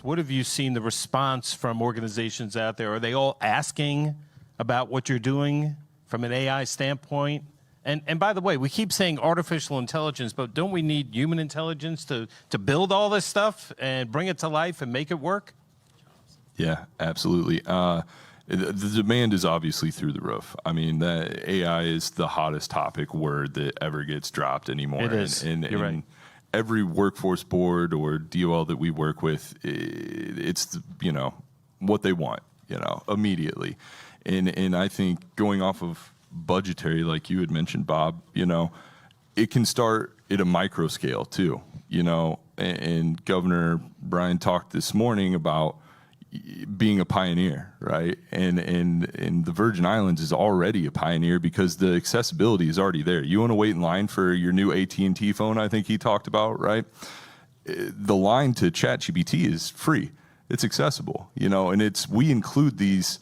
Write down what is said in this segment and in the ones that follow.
Max, what have you seen the response from organizations out there? Are they all asking about what you're doing from an AI standpoint? And by the way, we keep saying artificial intelligence, but don't we need human intelligence to build all this stuff and bring it to life and make it work? Yeah, absolutely. The demand is obviously through the roof. I mean, that AI is the hottest topic word that ever gets dropped anymore. It is. You're right. Every workforce board or DOL that we work with, it's what they want, immediately. And I think going off of budgetary, like you had mentioned, Bob, it can start at a micro scale too, and Governor Brian talked this morning about being a pioneer, right? And the Virgin Islands is already a pioneer because the accessibility is already there. You want to wait in line for your new AT&T phone, I think he talked about, right? The line to ChatGPT is free. It's accessible, and we include these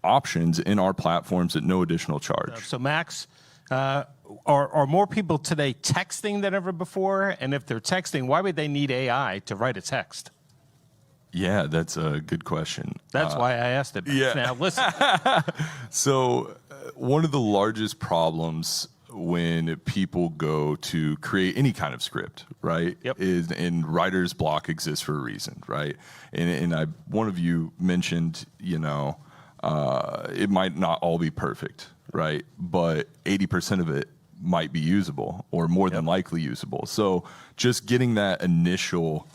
options in our platforms at no additional charge. So Max, are more people today texting than ever before? And if they're texting, why would they need AI to write a text? Yeah, that's a good question. That's why I asked it. Yeah. Now listen. So one of the largest problems when people go to create any kind of script, right, Yep. is, and writer's block exists for a reason, right? And one of you mentioned, it might not all be perfect, right? But 80% of it might be usable or more than likely usable. So just getting that initial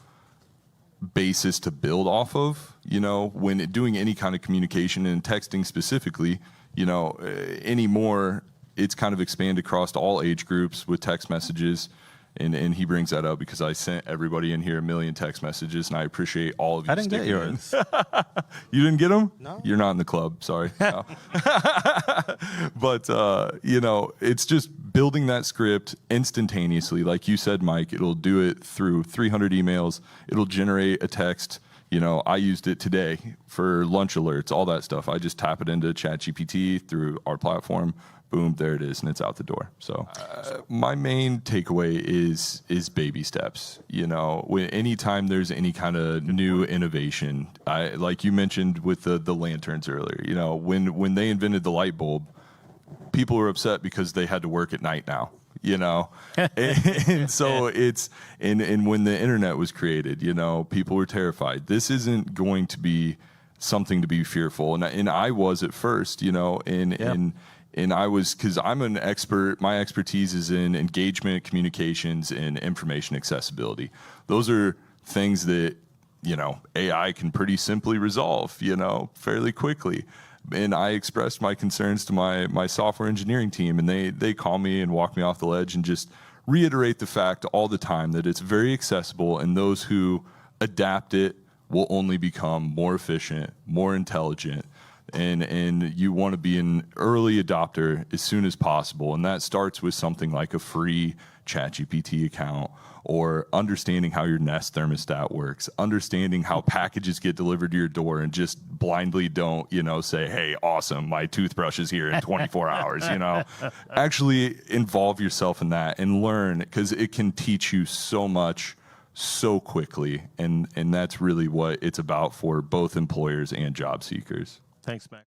basis to build off of, when doing any kind of communication and texting specifically, anymore, it's kind of expanded across all age groups with text messages. And he brings that up because I sent everybody in here 1 million text messages, and I appreciate all of you. I didn't get yours. You didn't get them? No. You're not in the club. Sorry. No. But, it's just building that script instantaneously. Like you said, Mike, it'll do it through 300 emails. It'll generate a text. I used it today for lunch alerts, all that stuff. I just tap it into ChatGPT through our platform. Boom, there it is, and it's out the door. So my main takeaway is baby steps. Anytime there's any kind of new innovation, like you mentioned with the lanterns earlier, when they invented the light bulb, people were upset because they had to work at night now. And so and when the internet was created, people were terrified. This isn't going to be something to be fearful. And I was at first, and I was, because I'm an expert, my expertise is in engagement, communications, and information accessibility. Those are things that, AI can pretty simply resolve, fairly quickly. And I expressed my concerns to my software engineering team, and they call me and walk me off the ledge and just reiterate the fact all the time that it's very accessible, and those who adapt it will only become more efficient, more intelligent. And you want to be an early adopter as soon as possible. And that starts with something like a free ChatGPT account, or understanding how your Nest thermostat works, understanding how packages get delivered to your door, and just blindly don't, say, hey, awesome, my toothbrush is here in 24 hours, Actually involve yourself in that and learn, because it can teach you so much so quickly. And that's really what it's about for both employers and job seekers. Thanks, Max.